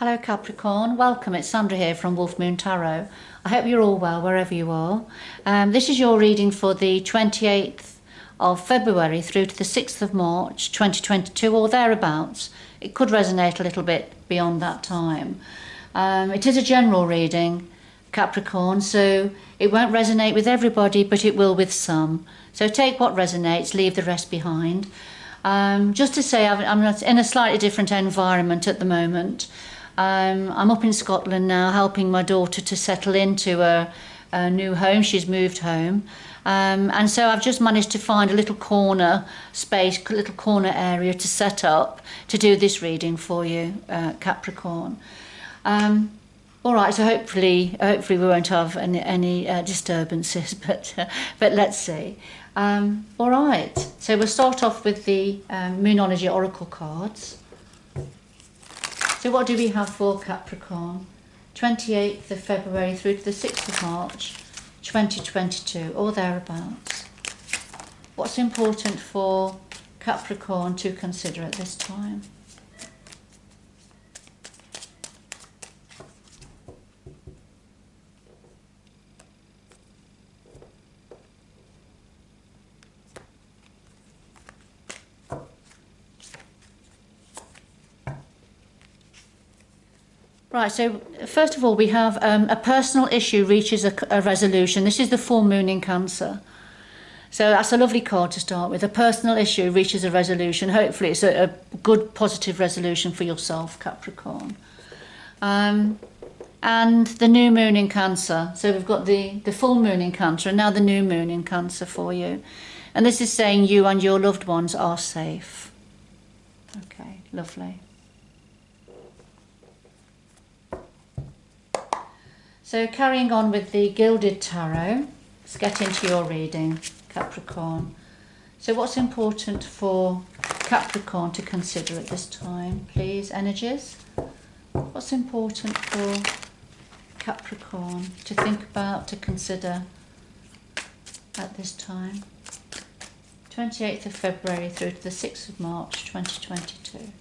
Hello Capricorn, welcome, it's Sandra here from Wolf Moon Tarot. I hope you're all well wherever you are. This is your reading for the 28th of February through to the 6th of March 2022 or thereabouts. It could resonate a little bit beyond that time. It is a general reading, Capricorn, so it won't resonate with everybody, but it will with some. So take what resonates, leave the rest behind. Just to say, I'm in a slightly different environment at the moment. I'm up in Scotland now helping my daughter to settle into a new home. She's moved home. And so I've just managed to find a little corner space, a little corner area to set up to do this reading for you, Capricorn. All right, so hopefully we won't have any disturbances, but let's see. All right, so we'll start off with the Moonology Oracle cards. So what do we have for Capricorn? 28th of February through to the 6th of March 2022 or thereabouts. What's important for Capricorn to consider at this time? Right, so first of all we have a personal issue reaches a resolution. This is the full moon in Cancer. So that's a lovely card to start with. A personal issue reaches a resolution. Hopefully it's a good positive resolution for yourself, Capricorn. And the new moon in Cancer. So we've got the full moon in Cancer and now the new moon in Cancer for you. And this is saying you and your loved ones are safe. Okay, lovely. So carrying on with the Gilded Tarot, let's get into your reading, Capricorn. So what's important for Capricorn to consider at this time, please, energies? What's important for Capricorn to think about, to consider at this time? 28th of February through to the 6th of March 2022.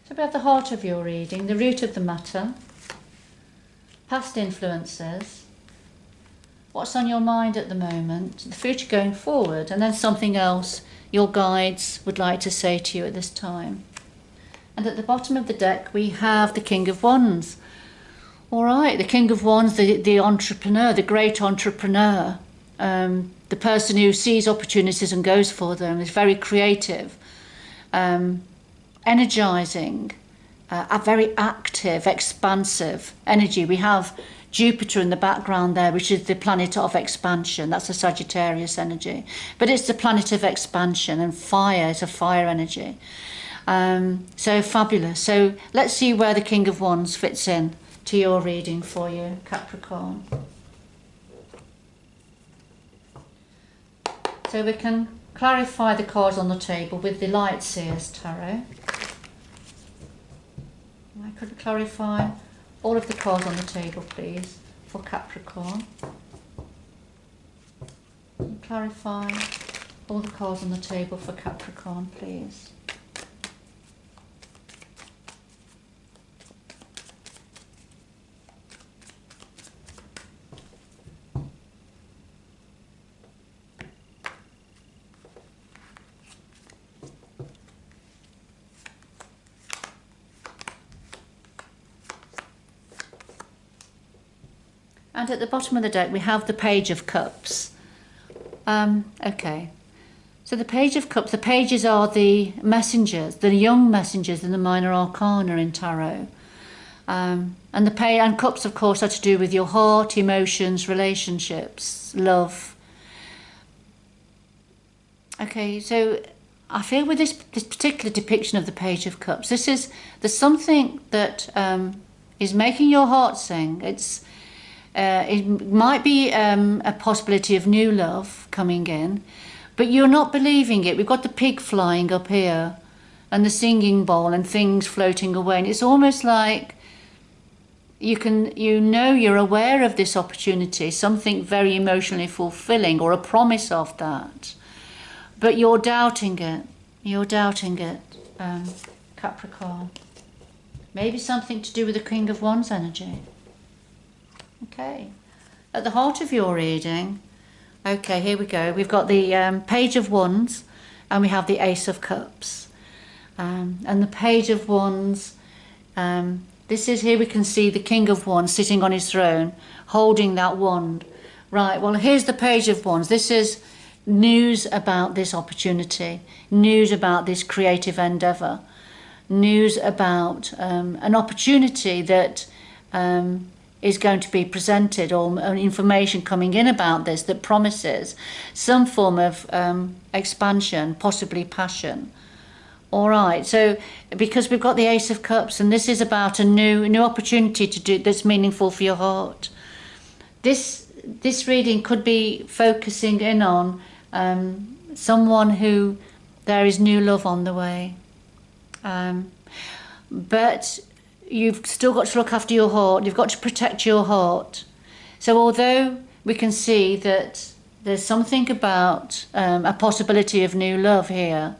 So we have the heart of your reading, the root of the matter, past influences, what's on your mind at the moment, the future going forward, and then something else your guides would like to say to you at this time. And at the bottom of the deck we have the King of Wands. All right, the King of Wands, the entrepreneur, the great entrepreneur, the person who sees opportunities and goes for them, is very creative. Energizing, a very active, expansive energy. We have Jupiter in the background there, which is the planet of expansion. That's a Sagittarius energy. But it's the planet of expansion, and fire is a fire energy. So fabulous. So let's see where the King of Wands fits in to your reading for you, Capricorn. So we can clarify the cards on the table with the Light Seers Tarot. I could clarify all of the cards on the table, please, for Capricorn. And clarify all the cards on the table for Capricorn, please. And at the bottom of the deck we have the Page of Cups. Okay, so the Page of Cups, the pages are the messengers, the young messengers in the minor arcana in tarot. And cups, of course, are to do with your heart, emotions, relationships, love. Okay, so I feel with this particular depiction of the Page of Cups, there's something that is making your heart sing. It might be a possibility of new love coming in, but you're not believing it. We've got the pig flying up here and the singing bowl and things floating away, and it's almost like you're aware of this opportunity, something very emotionally fulfilling or a promise of that, but you're doubting it. You're doubting it, Capricorn. Maybe something to do with the King of Wands energy. Okay. At the heart of your reading, okay, here we go. We've got the Page of Wands and we have the Ace of Cups. And the Page of Wands, this is, here we can see the King of Wands sitting on his throne, holding that wand. Right, well, here's the Page of Wands. This is news about this opportunity, news about this creative endeavour, news about an opportunity that is going to be presented, or information coming in about this that promises some form of expansion, possibly passion. All right, so because we've got the Ace of Cups, and this is about a new opportunity to do that's meaningful for your heart. This reading could be focusing in on someone who there is new love on the way, but you've still got to look after your heart. You've got to protect your heart. So although we can see that there's something about a possibility of new love here,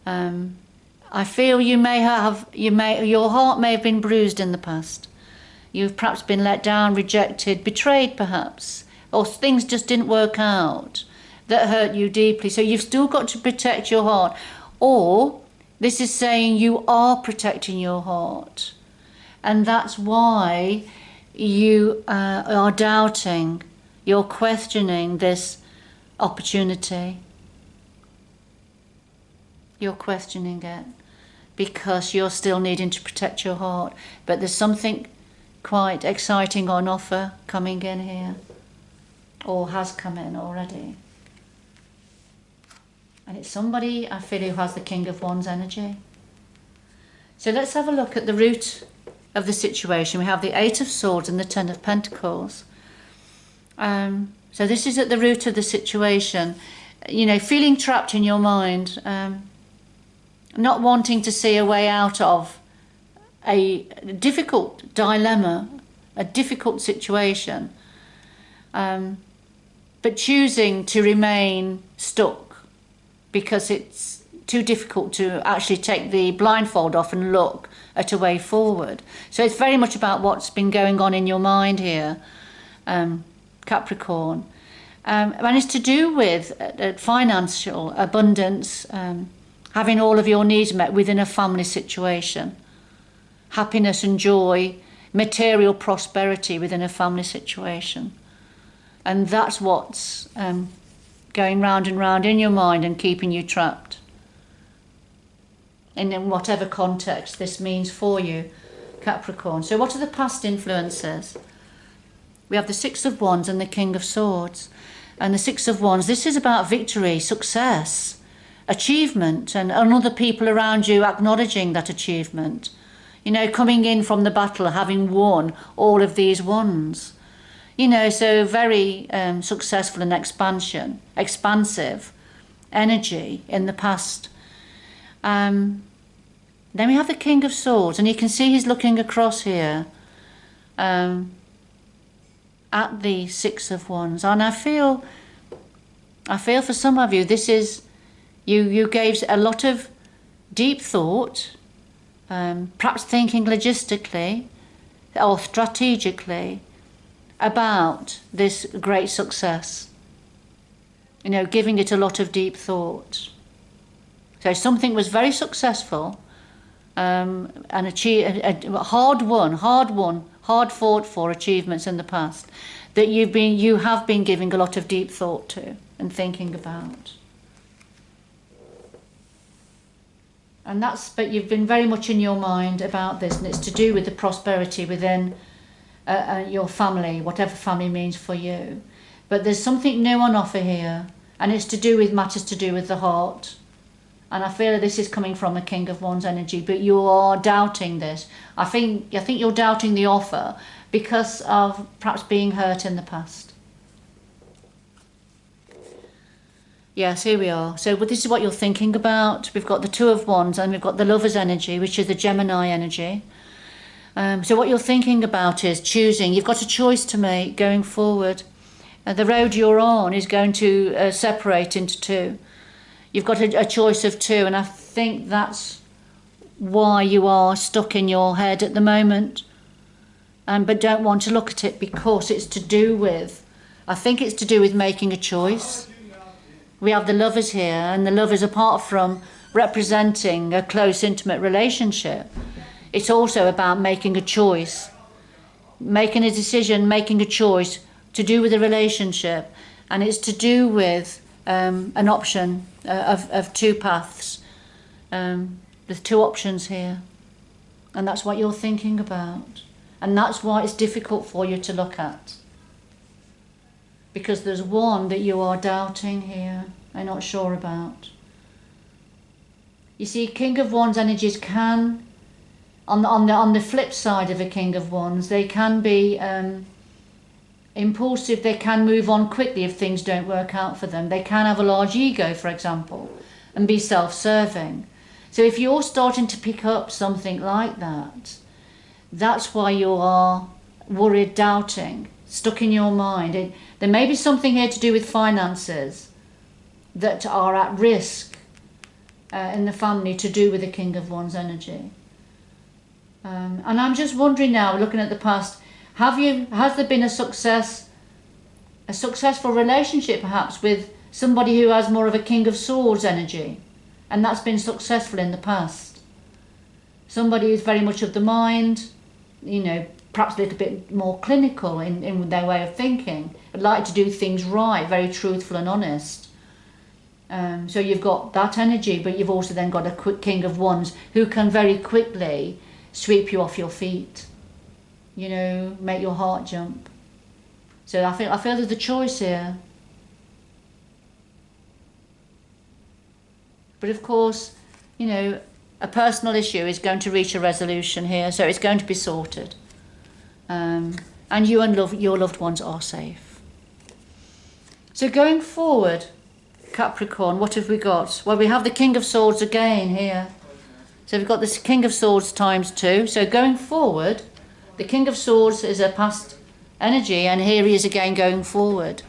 I feel your heart may have been bruised in the past. You've perhaps been let down, rejected, betrayed perhaps, or things just didn't work out that hurt you deeply. So you've still got to protect your heart. Or this is saying you are protecting your heart. And that's why you are doubting, you're questioning this opportunity. You're questioning it because you're still needing to protect your heart. But there's something quite exciting on offer coming in here, or has come in already. And it's somebody, I feel, who has the King of Wands energy. So let's have a look at the root of the situation. We have the Eight of Swords and the Ten of Pentacles. So this is at the root of the situation. You know, feeling trapped in your mind, not wanting to see a way out of a difficult dilemma, a difficult situation, but choosing to remain stuck because it's too difficult to actually take the blindfold off and look at a way forward. So it's very much about what's been going on in your mind here, Capricorn. And it's to do with financial abundance, having all of your needs met within a family situation, happiness and joy, material prosperity within a family situation. And that's what's going round and round in your mind and keeping you trapped. And in whatever context this means for you, Capricorn. So what are the past influences? We have the Six of Wands and the King of Swords. And the Six of Wands, this is about victory, success, achievement, and other people around you acknowledging that achievement. You know, coming in from the battle, having won all of these wands. You know, so very successful and expansive energy in the past. Then we have the King of Swords, and you can see he's looking across here at the Six of Wands. And I feel for some of you, this is, you gave a lot of deep thought, perhaps thinking logistically or strategically about this great success. You know, giving it a lot of deep thought. So something was very successful, and achieved, hard fought for achievements in the past that you have been giving a lot of deep thought to and thinking about. And but you've been very much in your mind about this, and it's to do with the prosperity within your family, whatever family means for you. But there's something new on offer here, and it's to do with matters to do with the heart. And I feel this is coming from the King of Wands energy, but you are doubting this. I think you're doubting the offer because of perhaps being hurt in the past. Yes, here we are. So this is what you're thinking about. We've got the Two of Wands and we've got the Lover's energy, which is the Gemini energy. So what you're thinking about is choosing. You've got a choice to make going forward. The road you're on is going to separate into two. You've got a choice of two, and I think that's why you are stuck in your head at the moment, but don't want to look at it, because it's to do with, I think it's to do with making a choice. We have the Lovers here, and the Lovers, apart from representing a close, intimate relationship, it's also about making a choice, making a decision, making a choice to do with a relationship, and it's to do with an option of two paths. There's two options here, and that's what you're thinking about, and that's why it's difficult for you to look at, because there's one that you are doubting here and not sure about. You see, King of Wands energies can, on the flip side of a King of Wands, they can be impulsive. They can move on quickly if things don't work out for them. They can have a large ego, for example, and be self-serving. So if you're starting to pick up something like that, that's why you are worried, doubting, stuck in your mind. There may be something here to do with finances that are at risk in the family, to do with the King of Wands energy. And I'm just wondering now, looking at the past, has there been a successful relationship perhaps with somebody who has more of a King of Swords energy, and that's been successful in the past? Somebody who's very much of the mind, perhaps a little bit more clinical in their way of thinking, would like to do things right, very truthful and honest. So you've got that energy, but you've also then got a quick King of Wands who can very quickly sweep you off your feet, make your heart jump. So I feel there's a choice here. But of course, a personal issue is going to reach a resolution here, so it's going to be sorted. And you and your loved ones are safe. So going forward, Capricorn, what have we got? Well, we have the King of Swords again here. So we've got this King of Swords times 2. So going forward, the King of Swords is a past energy, and here he is again going forward.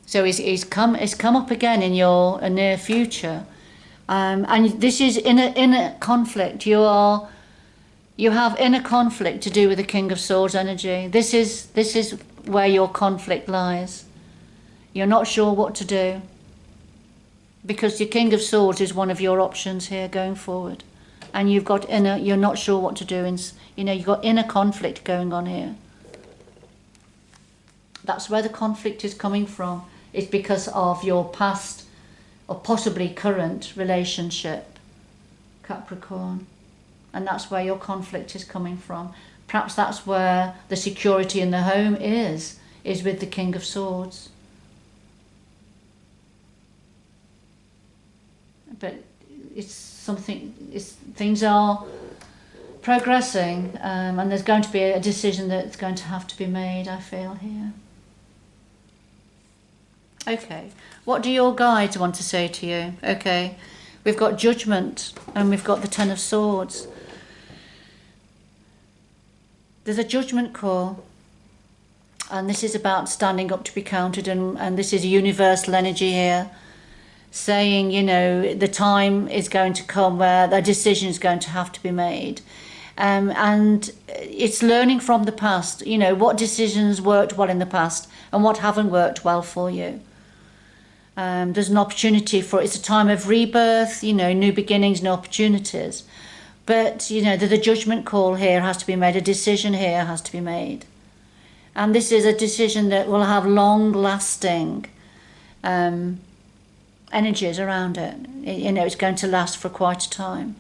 So he's come up again in your near future, and this is inner conflict. You have inner conflict to do with the King of Swords energy. This is where your conflict lies. You're not sure what to do, because your King of Swords is one of your options here going forward, and you've got you're not sure what to do, and you've got inner conflict going on here. That's where the conflict is coming from. It's because of your past or possibly current relationship, Capricorn, and that's where your conflict is coming from. Perhaps that's where the security in the home is with the King of Swords. But things are progressing, and there's going to be a decision that's going to have to be made, I feel, here. Okay, what do your guides want to say to you? Okay, we've got Judgment, and we've got the Ten of Swords. There's a judgment call, and this is about standing up to be counted, and this is a universal energy here, saying, the time is going to come where the decision is going to have to be made. And it's learning from the past, what decisions worked well in the past and what haven't worked well for you. There's an opportunity it's a time of rebirth, new beginnings, new opportunities. But, the judgment call here has to be made, a decision here has to be made. And this is a decision that will have long-lasting energies around it. It's going to last for quite a time.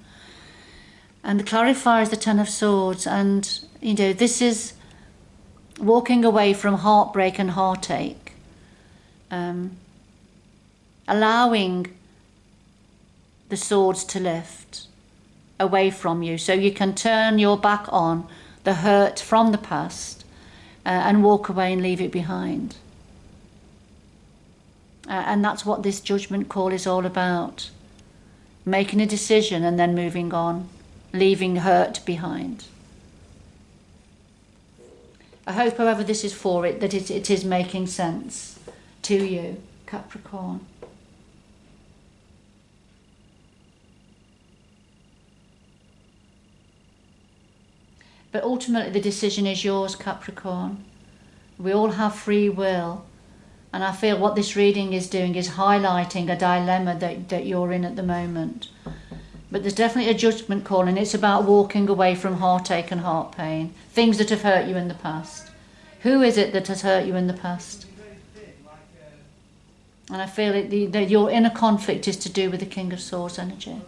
And the clarifier is the Ten of Swords, and, this is walking away from heartbreak and heartache. Allowing the swords to lift away from you, so you can turn your back on the hurt from the past and walk away and leave it behind. And that's what this judgment call is all about. Making a decision and then moving on, leaving hurt behind. I hope, however this is for it, that it is making sense to you, Capricorn. But ultimately the decision is yours, Capricorn. We all have free will. And I feel what this reading is doing is highlighting a dilemma that you're in at the moment. But there's definitely a judgment call, and it's about walking away from heartache and heart pain, things that have hurt you in the past. Who is it that has hurt you in the past? And I feel that your inner conflict is to do with the King of Swords energy.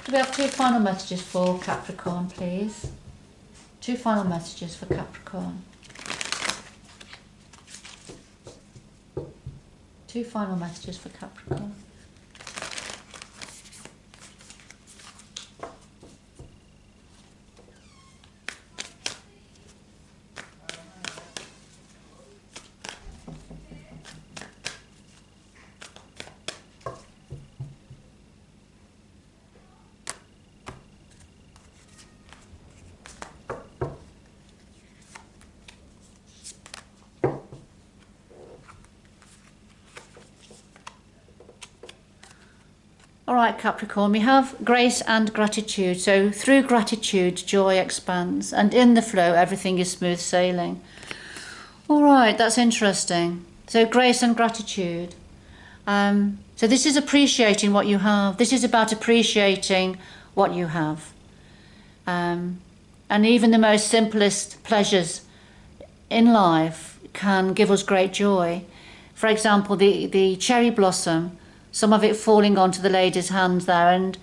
Do we have two final messages for Capricorn, please? Two final messages for Capricorn. Two final messages for Capricorn. All right, Capricorn, we have grace and gratitude. So through gratitude, joy expands, and in the flow, everything is smooth sailing. All right, that's interesting. So grace and gratitude. So this is appreciating what you have. This is about appreciating what you have. And even the most simplest pleasures in life can give us great joy. For example, the cherry blossom, some of it falling onto the lady's hands there, and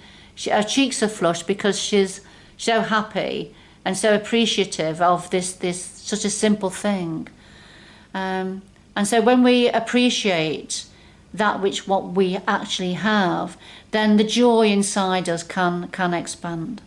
her cheeks are flushed because she's so happy and so appreciative of this such a simple thing. And so when we appreciate what we actually have, then the joy inside us can expand.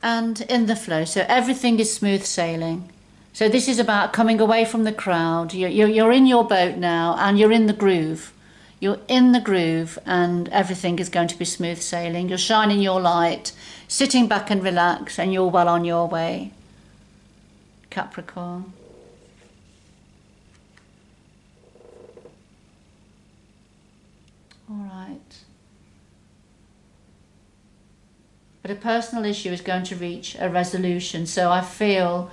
And in the flow, so everything is smooth sailing. So this is about coming away from the crowd. You're in your boat now, and you're in the groove. You're in the groove, and everything is going to be smooth sailing. You're shining your light, sitting back and relax, and you're well on your way, Capricorn. All right. But a personal issue is going to reach a resolution. So I feel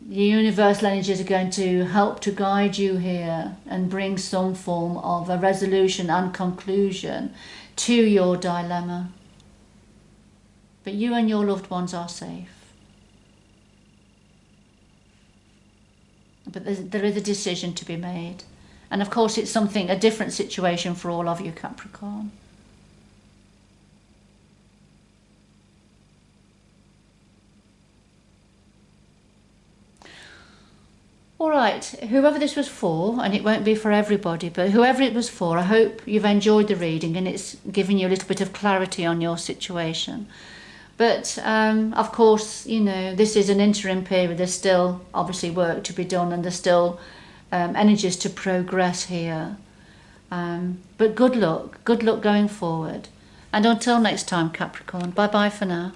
the universal energies are going to help to guide you here and bring some form of a resolution and conclusion to your dilemma. But you and your loved ones are safe. But there is a decision to be made. And of course it's a different situation for all of you, Capricorn. All right, whoever this was for, and it won't be for everybody, but whoever it was for, I hope you've enjoyed the reading and it's given you a little bit of clarity on your situation. But of course, this is an interim period. There's still obviously work to be done, and there's still energies to progress here. But good luck going forward. And until next time, Capricorn, bye-bye for now.